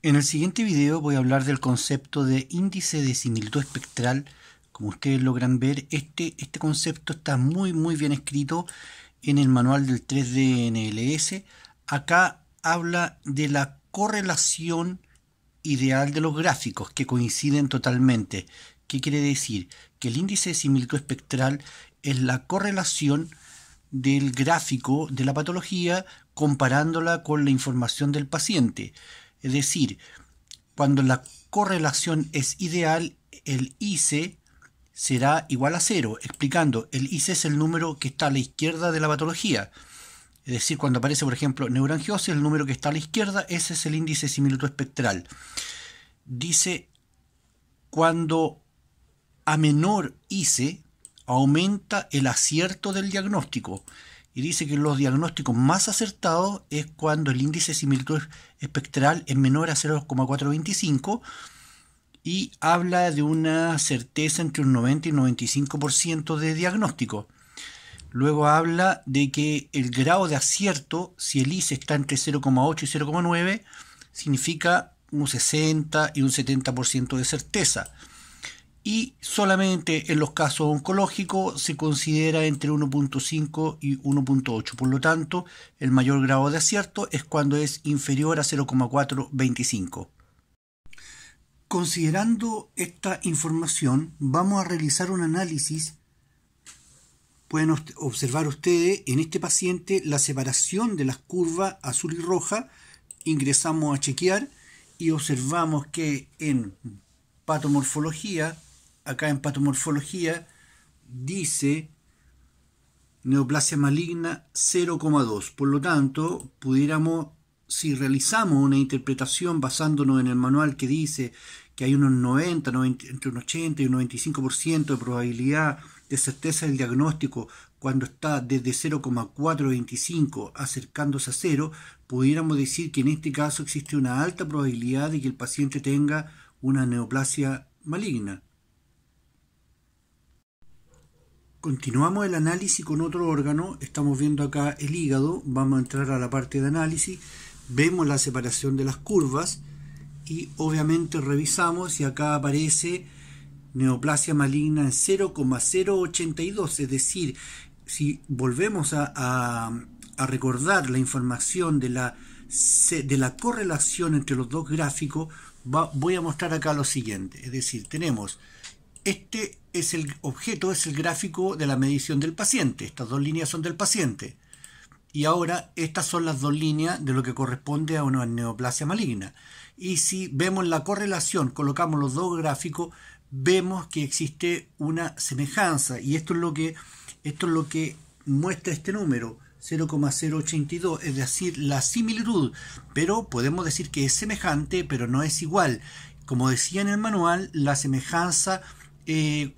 En el siguiente video voy a hablar del concepto de índice de similitud espectral. Como ustedes logran ver, este concepto está muy bien escrito en el manual del 3D NLS. Acá habla de la correlación ideal de los gráficos que coinciden totalmente. ¿Qué quiere decir? Que el índice de similitud espectral es la correlación del gráfico de la patología comparándola con la información del paciente. Es decir, cuando la correlación es ideal, el IC será igual a 0, explicando, el IC es el número que está a la izquierda de la patología. Es decir, cuando aparece, por ejemplo, neurangiosis, el número que está a la izquierda, ese es el índice de similitud espectral. Dice, cuando a menor IC, aumenta el acierto del diagnóstico. Y dice que los diagnósticos más acertados es cuando el índice de similitud espectral es menor a 0,425 y habla de una certeza entre un 90 y un 95% de diagnóstico. Luego habla de que el grado de acierto, si el IC está entre 0,8 y 0,9, significa un 60 y un 70% de certeza. Y solamente en los casos oncológicos se considera entre 1.5 y 1.8. Por lo tanto, el mayor grado de acierto es cuando es inferior a 0,425. Considerando esta información, vamos a realizar un análisis. Pueden observar ustedes en este paciente la separación de las curvas azul y roja. Ingresamos a chequear y observamos que en patomorfología, acá en patomorfología dice neoplasia maligna 0,2. Por lo tanto, pudiéramos, si realizamos una interpretación basándonos en el manual que dice que hay unos 90, entre un 80 y un 95% de probabilidad de certeza del diagnóstico cuando está desde 0,425 acercándose a 0, pudiéramos decir que en este caso existe una alta probabilidad de que el paciente tenga una neoplasia maligna. Continuamos el análisis con otro órgano. Estamos viendo acá el hígado. Vamos a entrar a la parte de análisis. Vemos la separación de las curvas y obviamente revisamos y acá aparece neoplasia maligna en 0,082. Es decir, si volvemos a recordar la información de la correlación entre los dos gráficos, voy a mostrar acá lo siguiente. Es decir, tenemos este es el objeto, es el gráfico de la medición del paciente. Estas dos líneas son del paciente. Y ahora estas son las dos líneas de lo que corresponde a una neoplasia maligna. Y si vemos la correlación, colocamos los dos gráficos, vemos que existe una semejanza. Y esto es lo que muestra este número, 0,082, es decir, la similitud. Pero podemos decir que es semejante, pero no es igual. Como decía en el manual, la semejanza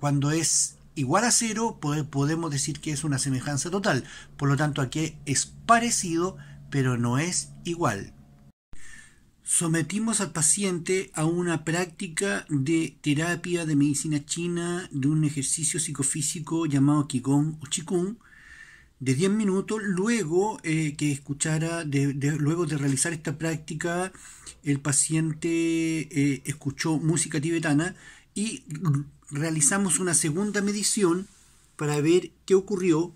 cuando es igual a 0, podemos decir que es una semejanza total. Por lo tanto, aquí es parecido, pero no es igual. Sometimos al paciente a una práctica de terapia de medicina china de un ejercicio psicofísico llamado Qigong o Qigong de 10 minutos. Luego luego de realizar esta práctica, el paciente escuchó música tibetana y realizamos una segunda medición para ver qué ocurrió.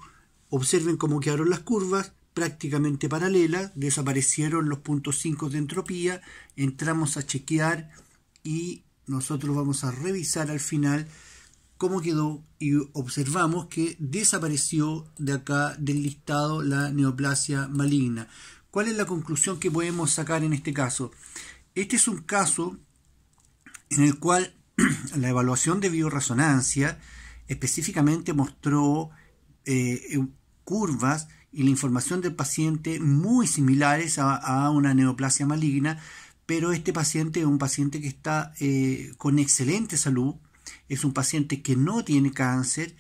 Observen cómo quedaron las curvas prácticamente paralelas, desaparecieron los puntos 5 de entropía. Entramos a chequear y nosotros vamos a revisar al final cómo quedó y observamos que desapareció de acá del listado la neoplasia maligna. ¿Cuál es la conclusión que podemos sacar en este caso? Este es un caso en el cual la evaluación de bioresonancia específicamente mostró curvas y la información del paciente muy similares a una neoplasia maligna, pero este paciente es un paciente que está con excelente salud, es un paciente que no tiene cáncer,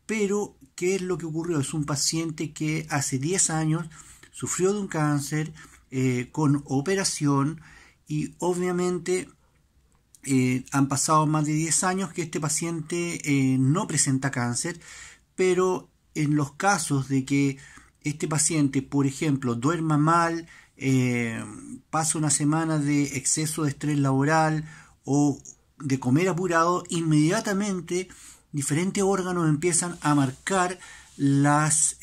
pero ¿qué es lo que ocurrió? Es un paciente que hace 10 años sufrió de un cáncer con operación y obviamente han pasado más de 10 años que este paciente no presenta cáncer, pero en los casos de que este paciente, por ejemplo, duerma mal, pasa una semana de exceso de estrés laboral o de comer apurado, inmediatamente diferentes órganos empiezan a marcar las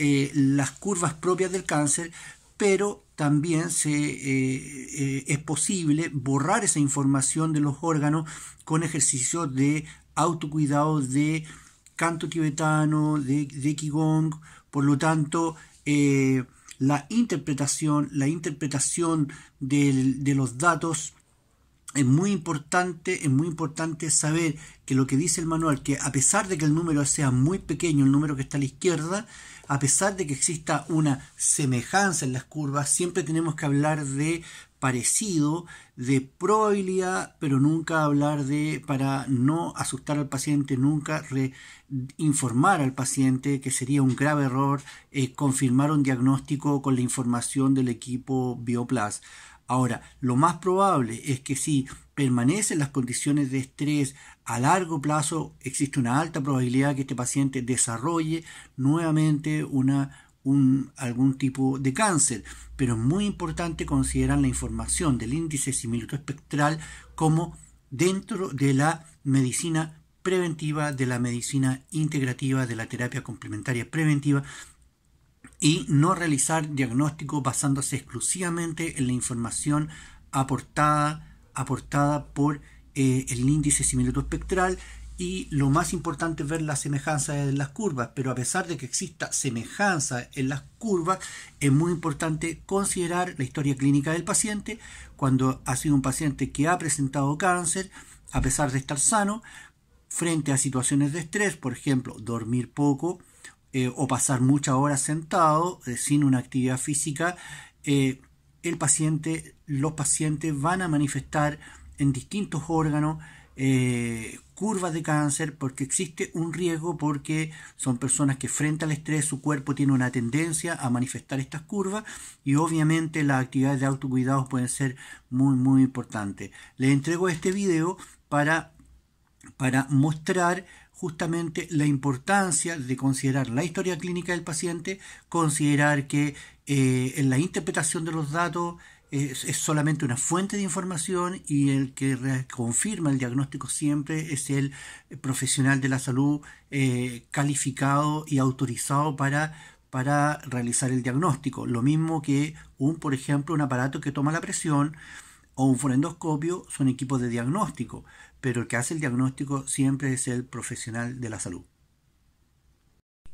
curvas propias del cáncer, pero también es posible borrar esa información de los órganos con ejercicios de autocuidado, de canto tibetano, de Qigong. Por lo tanto, la interpretación de los datos es muy importante saber que lo que dice el manual, que a pesar de que el número sea muy pequeño, el número que está a la izquierda, a pesar de que exista una semejanza en las curvas, siempre tenemos que hablar de parecido, de probabilidad, pero nunca hablar de, para no asustar al paciente, nunca informar al paciente, que sería un grave error, confirmar un diagnóstico con la información del equipo Bioplas. Ahora, lo más probable es que si permanecen las condiciones de estrés a largo plazo, existe una alta probabilidad que este paciente desarrolle nuevamente algún tipo de cáncer. Pero es muy importante considerar la información del índice de similitud espectral como dentro de la medicina preventiva, de la medicina integrativa, de la terapia complementaria preventiva, y no realizar diagnóstico basándose exclusivamente en la información aportada por el índice de similitud espectral. Y lo más importante es ver la semejanza en las curvas, pero a pesar de que exista semejanza en las curvas, es muy importante considerar la historia clínica del paciente. Cuando ha sido un paciente que ha presentado cáncer, a pesar de estar sano, frente a situaciones de estrés, por ejemplo, dormir poco, o pasar muchas horas sentado sin una actividad física, los pacientes van a manifestar en distintos órganos curvas de cáncer, porque existe un riesgo, porque son personas que frente al estrés su cuerpo tiene una tendencia a manifestar estas curvas, y obviamente las actividades de autocuidados pueden ser muy importantes. Les entrego este video para mostrar justamente la importancia de considerar la historia clínica del paciente, considerar que en la interpretación de los datos es solamente una fuente de información, y el que confirma el diagnóstico siempre es el profesional de la salud calificado y autorizado para realizar el diagnóstico. Lo mismo que por ejemplo, un aparato que toma la presión o un fonendoscopio son equipos de diagnóstico, pero el que hace el diagnóstico siempre es el profesional de la salud.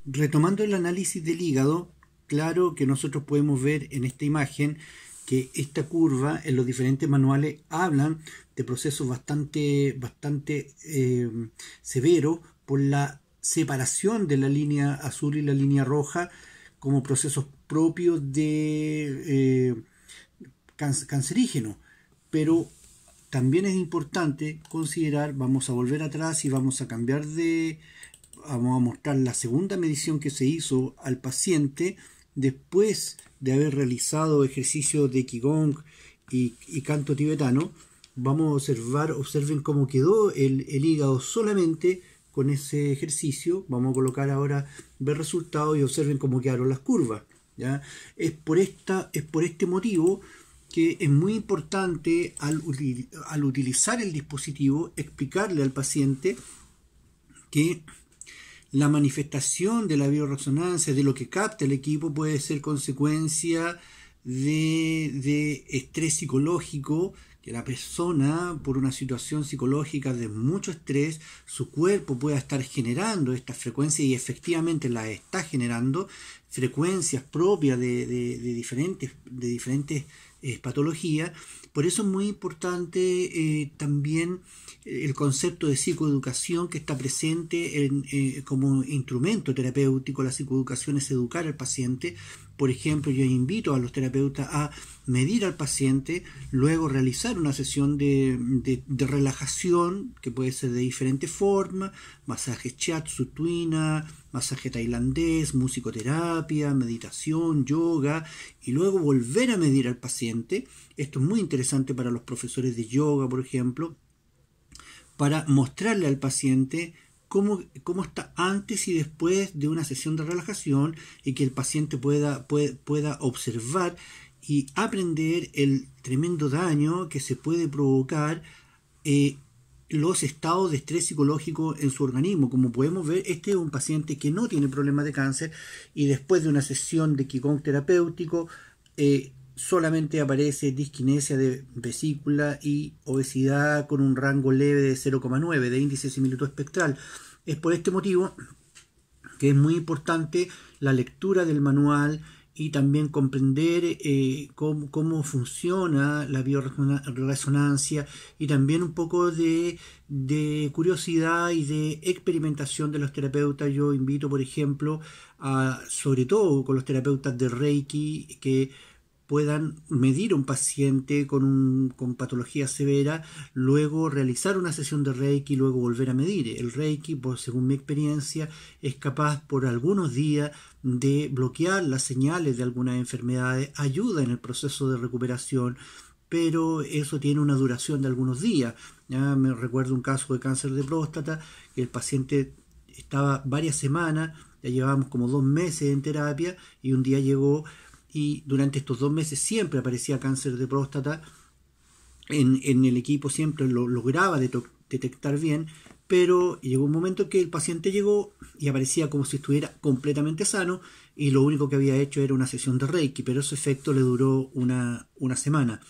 Retomando el análisis del hígado, claro que nosotros podemos ver en esta imagen que esta curva en los diferentes manuales hablan de procesos bastante severos por la separación de la línea azul y la línea roja como procesos propios de cancerígenos. Pero también es importante considerar, vamos a volver atrás y vamos a mostrar la segunda medición que se hizo al paciente después de haber realizado ejercicios de Qigong y canto tibetano. Vamos a observen cómo quedó el hígado solamente con ese ejercicio. Vamos a colocar ahora ver resultados y observen cómo quedaron las curvas, ¿ya? Es por este motivo que es muy importante al utilizar el dispositivo explicarle al paciente que la manifestación de la bioresonancia, de lo que capta el equipo, puede ser consecuencia de estrés psicológico, que la persona, por una situación psicológica de mucho estrés, su cuerpo pueda estar generando estas frecuencias, y efectivamente las está generando, frecuencias propias de diferentes patologías. Por eso es muy importante también el concepto de psicoeducación que está presente como instrumento terapéutico. La psicoeducación es educar al paciente. Por ejemplo, yo invito a los terapeutas a medir al paciente, luego realizar una sesión de relajación, que puede ser de diferentes formas: masaje shiatsu, tuina, masaje tailandés, musicoterapia, meditación, yoga, y luego volver a medir al paciente. Esto es muy interesante para los profesores de yoga, por ejemplo, para mostrarle al paciente cómo está antes y después de una sesión de relajación, y que el paciente pueda observar y aprender el tremendo daño que se puede provocar los estados de estrés psicológico en su organismo. Como podemos ver, este es un paciente que no tiene problemas de cáncer y después de una sesión de Qigong terapéutico solamente aparece disquinesia de vesícula y obesidad con un rango leve de 0,9 de índice de similitud espectral. Es por este motivo que es muy importante la lectura del manual y también comprender cómo funciona la bioresonancia y también un poco de curiosidad y de experimentación de los terapeutas. Yo invito, por ejemplo, sobre todo con los terapeutas de Reiki, que puedan medir a un paciente con patología severa, luego realizar una sesión de Reiki y luego volver a medir. El Reiki, según mi experiencia, es capaz por algunos días de bloquear las señales de algunas enfermedades, ayuda en el proceso de recuperación, pero eso tiene una duración de algunos días. Ya me recuerdo un caso de cáncer de próstata, que el paciente estaba varias semanas, ya llevábamos como 2 meses en terapia, y un día llegó y durante estos 2 meses siempre aparecía cáncer de próstata. En el equipo siempre lo lograba detectar bien, pero llegó un momento que el paciente llegó y aparecía como si estuviera completamente sano y lo único que había hecho era una sesión de Reiki, pero ese efecto le duró una semana.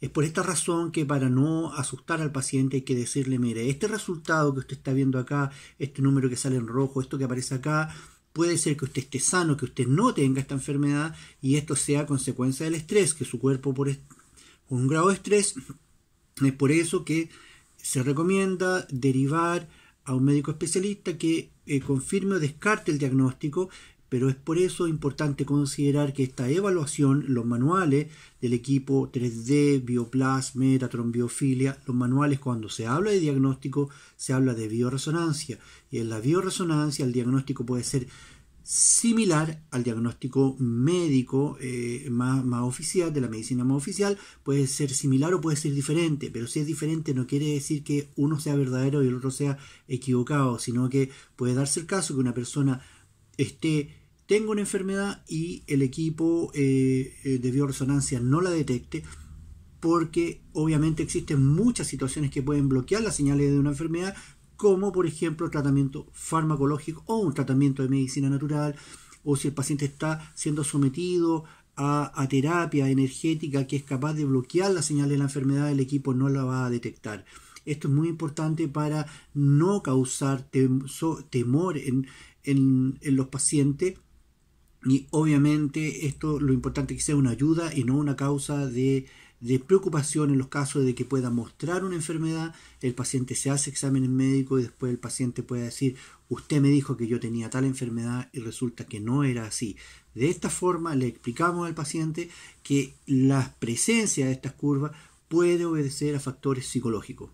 Es por esta razón que, para no asustar al paciente, hay que decirle: mire, este resultado que usted está viendo acá, este número que sale en rojo, esto que aparece acá, puede ser que usted esté sano, que usted no tenga esta enfermedad, y esto sea consecuencia del estrés, que su cuerpo por un grado de estrés. Es por eso que se recomienda derivar a un médico especialista que confirme o descarte el diagnóstico, pero es por eso importante considerar que esta evaluación, los manuales del equipo 3D, Bioplas, Metatron, Biofilia, los manuales, cuando se habla de diagnóstico, se habla de bioresonancia, y en la bioresonancia el diagnóstico puede ser similar al diagnóstico médico más oficial, de la medicina más oficial. Puede ser similar o puede ser diferente, pero si es diferente no quiere decir que uno sea verdadero y el otro sea equivocado, sino que puede darse el caso que una persona tenga una enfermedad y el equipo de bioresonancia no la detecte, porque obviamente existen muchas situaciones que pueden bloquear las señales de una enfermedad, como por ejemplo tratamiento farmacológico o un tratamiento de medicina natural, o si el paciente está siendo sometido a terapia energética que es capaz de bloquear las señales de la enfermedad, el equipo no la va a detectar. Esto es muy importante para no causar temor en los pacientes, y obviamente esto, lo importante es que sea una ayuda y no una causa de preocupación en los casos de que pueda mostrar una enfermedad. El paciente se hace exámenes médicos y después el paciente puede decir: usted me dijo que yo tenía tal enfermedad y resulta que no era así. De esta forma le explicamos al paciente que la presencia de estas curvas puede obedecer a factores psicológicos.